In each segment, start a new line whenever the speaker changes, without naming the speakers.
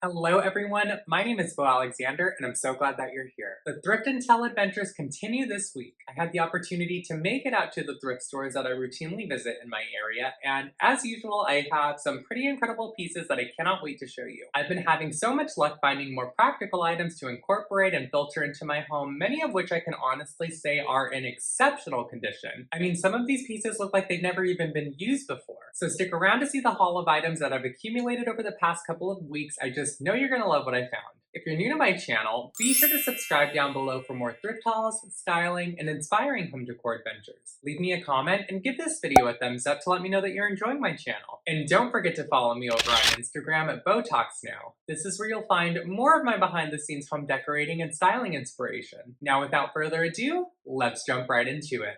Hello everyone, my name is Beaualexander and I'm so glad that you're here. The Thrift and Tell adventures continue this week. I had the opportunity to make it out to the thrift stores that I routinely visit in my area, and as usual I have some pretty incredible pieces that I cannot wait to show you. I've been having so much luck finding more practical items to incorporate and filter into my home, many of which I can honestly say are in exceptional condition. I mean, some of these pieces look like they've never even been used before. So stick around to see the haul of items that I've accumulated over the past couple of weeks. I just know you're gonna love what I found. If you're new to my channel, be sure to subscribe down below for more thrift hauls, styling, and inspiring home decor adventures. Leave me a comment and give this video a thumbs up to let me know that you're enjoying my channel. And don't forget to follow me over on Instagram at beautalksnow. This is where you'll find more of my behind the scenes home decorating and styling inspiration. Now without further ado, let's jump right into it.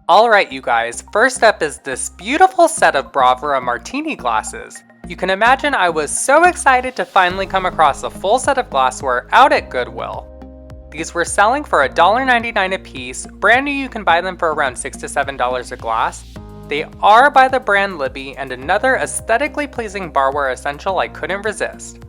Alright you guys, first up is this beautiful set of Bravura Martini glasses. You can imagine I was so excited to finally come across a full set of glassware out at Goodwill. These were selling for $1.99 a piece, brand new. You can buy them for around $6 to $7 a glass. They are by the brand Libby, and another aesthetically pleasing barware essential I couldn't resist.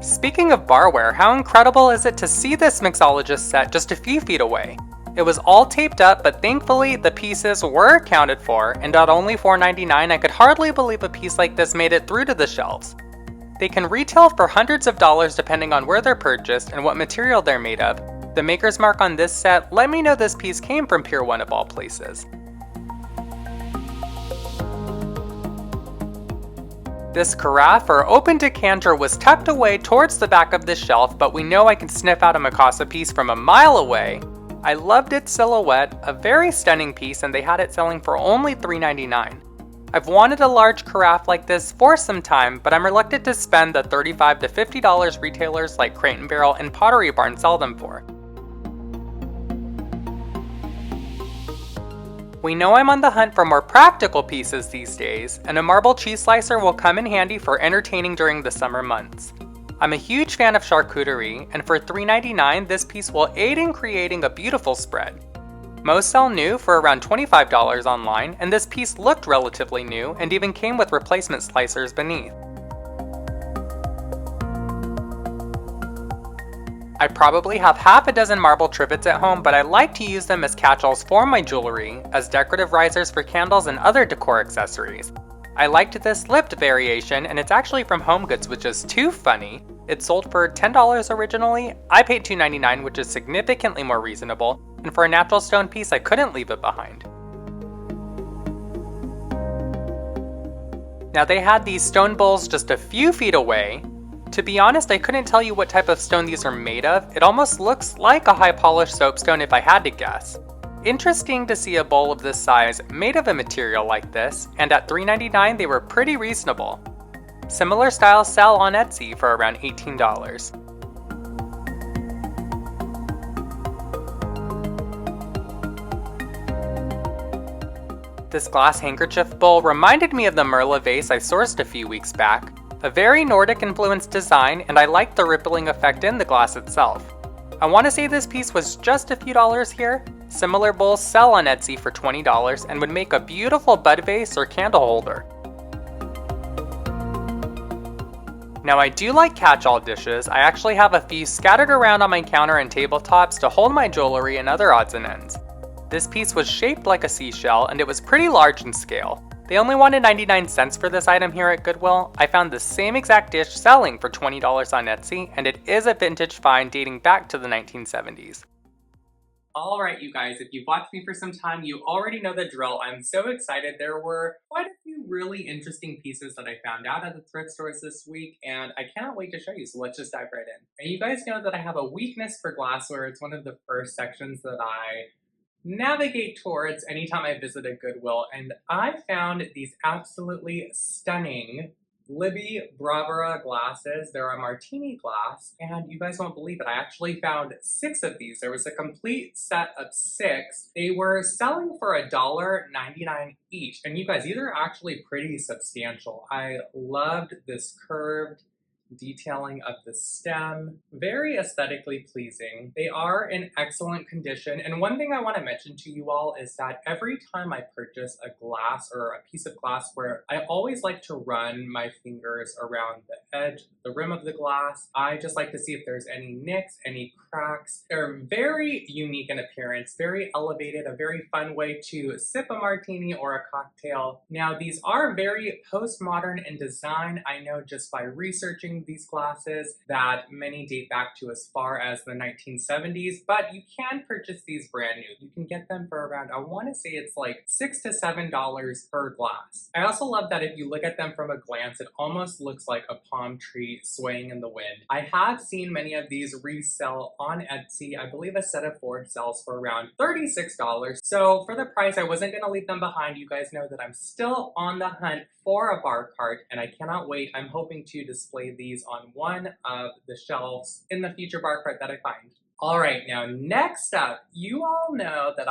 Speaking of barware, how incredible is it to see this Mixologist set just a few feet away? It was all taped up, but thankfully the pieces were accounted for, and at only $4.99 I could hardly believe a piece like this made it through to the shelves. They can retail for hundreds of dollars depending on where they're purchased and what material they're made of. The maker's mark on this set let me know this piece came from Pier 1 of all places. This carafe or open decanter was tucked away towards the back of the shelf, but we know I can sniff out a Mikasa piece from a mile away. I loved its silhouette, a very stunning piece, and they had it selling for only $3.99. I've wanted a large carafe like this for some time, but I'm reluctant to spend the $35 to $50 retailers like Crate & Barrel and Pottery Barn sell them for. We know I'm on the hunt for more practical pieces these days, and a marble cheese slicer will come in handy for entertaining during the summer months. I'm a huge fan of charcuterie, and for $3.99 this piece will aid in creating a beautiful spread. Most sell new for around $25 online, and this piece looked relatively new and even came with replacement slicers beneath. I probably have half a dozen marble trivets at home, but I like to use them as catch-alls for my jewelry, as decorative risers for candles and other decor accessories. I liked this lipped variation, and it's actually from HomeGoods, which is too funny. It sold for $10 originally. I paid $2.99, which is significantly more reasonable, and for a natural stone piece I couldn't leave it behind. Now they had these stone bowls just a few feet away. To be honest, I couldn't tell you what type of stone these are made of. It almost looks like a high polished soapstone if I had to guess. Interesting to see a bowl of this size made of a material like this, and at $3.99 they were pretty reasonable. Similar styles sell on Etsy for around $18. This glass handkerchief bowl reminded me of the Merla vase I sourced a few weeks back. A very Nordic influenced design, and I liked the rippling effect in the glass itself. I want to say this piece was just a few dollars here. Similar bowls sell on Etsy for $20 and would make a beautiful bud vase or candle holder. Now I do like catch-all dishes. I actually have a few scattered around on my counter and tabletops to hold my jewelry and other odds and ends. This piece was shaped like a seashell, and it was pretty large in scale. They only wanted 99 cents for this item here at Goodwill. I found the same exact dish selling for $20 on Etsy, and it is a vintage find dating back to the 1970s. Alright you guys, if you've watched me for some time, you already know the drill. I'm so excited. There were quite a few really interesting pieces that I found out at the thrift stores this week, and I cannot wait to show you, so let's just dive right in. And you guys know that I have a weakness for glassware. It's one of the first sections that I navigate towards anytime I visit a Goodwill, and I found these absolutely stunning Libby Bravura glasses. They're a Martini glass, and you guys won't believe it, I actually found 6 of these. There was a complete set of 6. They were selling for $1.99 each, and you guys, these are actually pretty substantial. I loved this curved detailing of the stem. Very aesthetically pleasing. They are in excellent condition. And one thing I want to mention to you all is that every time I purchase a glass or a piece of glassware, I always like to run my fingers around the edge, the rim of the glass. I just like to see if there's any nicks, any cracks. They're very unique in appearance, very elevated, a very fun way to sip a martini or a cocktail. Now, these are very postmodern in design. I know just by researching these glasses that many date back to as far as the 1970s, but you can purchase these brand new. You can get them for around, I want to say it's like $6 to $7 per glass. I also love that if you look at them from a glance, it almost looks like a palm tree swaying in the wind. I have seen many of these resell on Etsy. I believe a set of 4 sells for around $36. So for the price, I wasn't going to leave them behind. You guys know that I'm still on the hunt for a bar cart, and I cannot wait. I'm hoping to display these on one of the shelves in the future bar cart that I find. All right, now next up, you all know that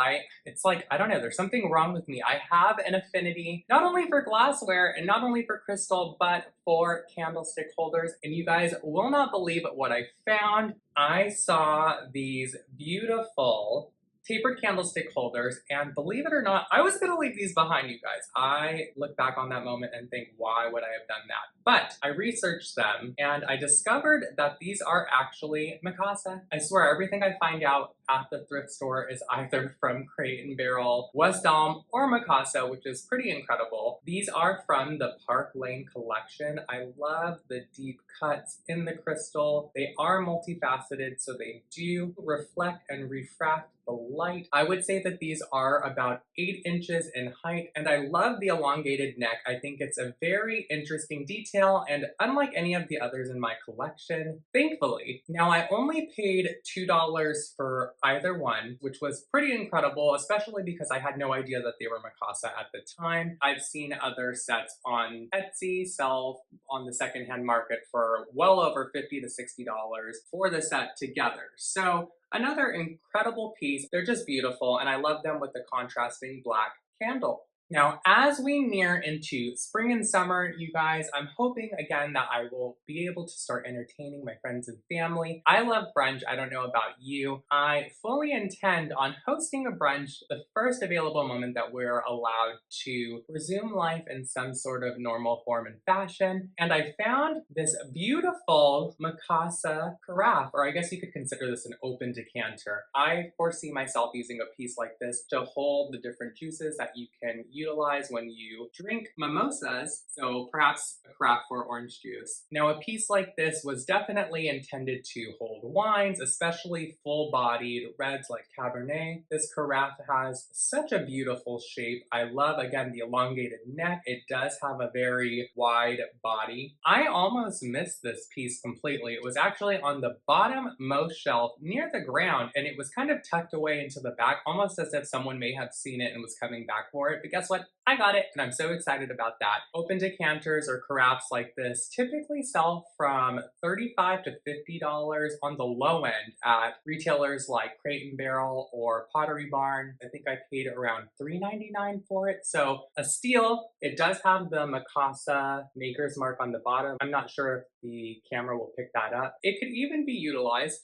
it's like, I don't know, there's something wrong with me. I have an affinity, not only for glassware and not only for crystal, but for candlestick holders. And you guys will not believe what I found. I saw these beautiful tapered candlestick holders, and believe it or not, I was gonna leave these behind, you guys. I look back on that moment and think, why would I have done that? But I researched them and I discovered that these are actually Mikasa. I swear, everything I find out at the thrift store is either from Crate and Barrel, West Elm, or Mikasa, which is pretty incredible. These are from the Park Lane collection. I love the deep cuts in the crystal. They are multifaceted, so they do reflect and refract the light. I would say that these are about 8 inches in height, and I love the elongated neck. I think it's a very interesting detail, and unlike any of the others in my collection, thankfully. Now, I only paid $2 for either one, which was pretty incredible, especially because I had no idea that they were Mikasa at the time. I've seen other sets on Etsy sell on the secondhand market for well over $50 to $60 for the set together. So another incredible piece. They're just beautiful, and I love them with the contrasting black candle. Now, as we near into spring and summer, you guys, I'm hoping again that I will be able to start entertaining my friends and family. I love brunch. I don't know about you. I fully intend on hosting a brunch the first available moment that we're allowed to resume life in some sort of normal form and fashion. And I found this beautiful Mikasa carafe, or I guess you could consider this an open decanter. I foresee myself using a piece like this to hold the different juices that you can utilize when you drink mimosas, so perhaps a carafe for orange juice. Now, a piece like this was definitely intended to hold wines, especially full-bodied reds like Cabernet. This carafe has such a beautiful shape. I love, again, the elongated neck. It does have a very wide body. I almost missed this piece completely. It was actually on the bottom most shelf near the ground, and it was kind of tucked away into the back, almost as if someone may have seen it and was coming back for it. But guess what? I got it, and I'm so excited about that. Open decanters or carafes like this typically sell from $35 to $50 on the low end at retailers like Crate and Barrel or Pottery Barn. I think I paid around $3.99 for it, so a steal. It does have the Mikasa maker's mark on the bottom. I'm not sure if the camera will pick that up. It could even be utilized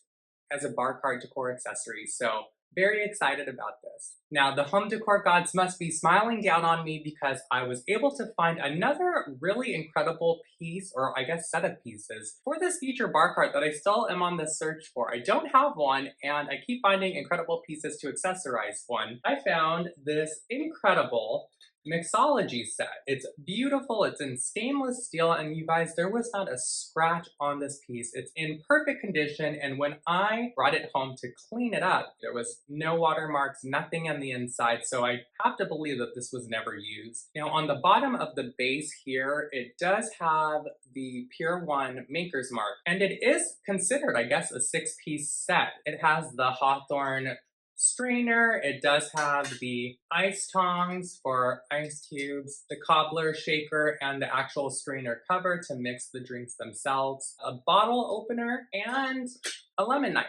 as a bar cart decor accessory, so very excited about this. Now, the home decor gods must be smiling down on me because I was able to find another really incredible piece, or I guess set of pieces, for this future bar cart that I still am on the search for. I don't have one, and I keep finding incredible pieces to accessorize one. I found this incredible Mixology set. It's beautiful, it's in stainless steel, and you guys, there was not a scratch on this piece. It's in perfect condition, and when I brought it home to clean it up, there was no watermarks, nothing on the inside, so I have to believe that this was never used. Now, on the bottom of the base here, it does have the Pure One maker's mark, and it is considered, I guess, a 6-piece set. It has the Hawthorne strainer, it does have the ice tongs for ice cubes, the cobbler shaker, and the actual strainer cover to mix the drinks themselves, a bottle opener, and a lemon knife.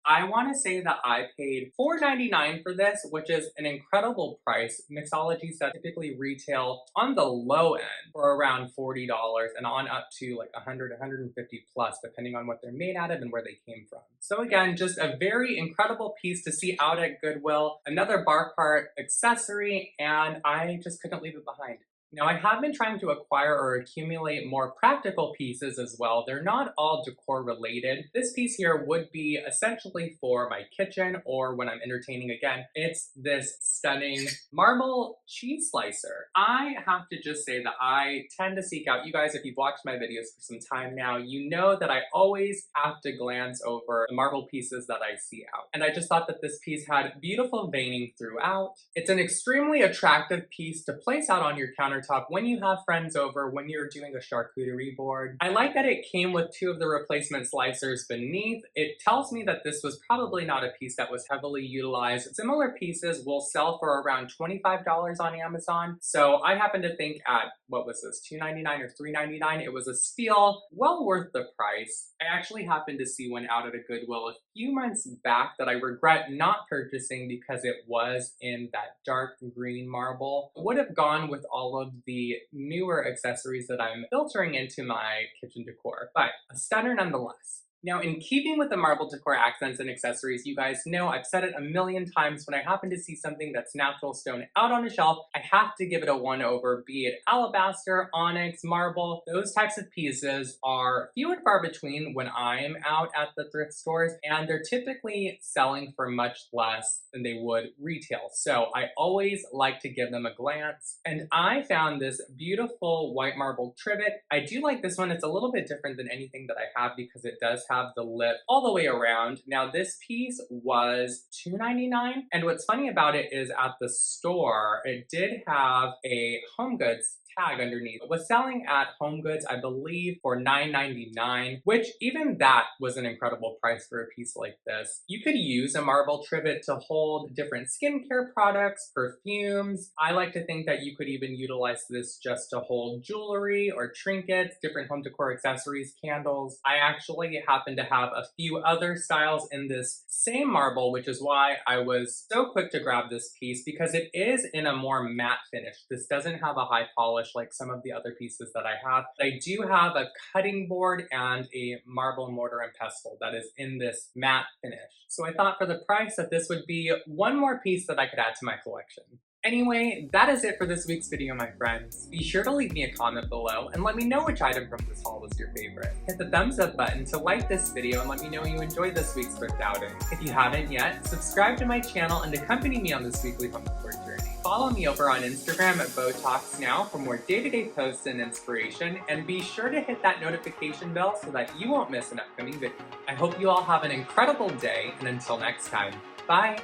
I want to say that I paid $4.99 for this, which is an incredible price. Mixology sets typically retail on the low end for around $40 and on up to like 100, 150 plus, depending on what they're made out of and where they came from. So again, just a very incredible piece to see out at Goodwill. Another bar cart accessory, and I just couldn't leave it behind. Now, I have been trying to acquire or accumulate more practical pieces as well. They're not all decor related. This piece here would be essentially for my kitchen or when I'm entertaining again. It's this stunning marble cheese slicer. I have to just say that I tend to seek out, you guys, if you've watched my videos for some time now, you know that I always have to glance over the marble pieces that I see out. And I just thought that this piece had beautiful veining throughout. It's an extremely attractive piece to place out on your counter when you have friends over, when you're doing a charcuterie board. I like that it came with two of the replacement slicers beneath. It tells me that this was probably not a piece that was heavily utilized. Similar pieces will sell for around $25 on Amazon. So I happen to think at, what was this, $2.99 or $3.99? It was a steal, well worth the price. I actually happened to see one out at a Goodwill a few months back that I regret not purchasing because it was in that dark green marble. It would have gone with all of the newer accessories that I'm filtering into my kitchen decor, but a stunner nonetheless. Now, in keeping with the marble decor accents and accessories, you guys know I've said it a million times, when I happen to see something that's natural stone out on a shelf, I have to give it a one over, be it alabaster, onyx, marble. Those types of pieces are few and far between when I'm out at the thrift stores, and they're typically selling for much less than they would retail. So I always like to give them a glance. And I found this beautiful white marble trivet. I do like this one. It's a little bit different than anything that I have because it does have the lip all the way around. Now this piece was $2.99, and what's funny about it is at the store it did have a homegoods tag underneath. It was selling at HomeGoods, I believe, for $9.99, which even that was an incredible price for a piece like this. You could use a marble trivet to hold different skincare products, perfumes. I like to think that you could even utilize this just to hold jewelry or trinkets, different home decor accessories, candles. I actually happen to have a few other styles in this same marble, which is why I was so quick to grab this piece, because it is in a more matte finish. This doesn't have a high polish like some of the other pieces that I have. I do have a cutting board and a marble mortar and pestle that is in this matte finish. So I thought for the price that this would be one more piece that I could add to my collection. Anyway, that is it for this week's video, my friends. Be sure to leave me a comment below and let me know which item from this haul was your favorite. Hit the thumbs up button to like this video and let me know you enjoyed this week's thrift outing. If you haven't yet, subscribe to my channel and accompany me on this weekly home decor journey. Follow me over on Instagram at beautalksnow for more day-to-day posts and inspiration, and be sure to hit that notification bell so that you won't miss an upcoming video. I hope you all have an incredible day, and until next time, bye!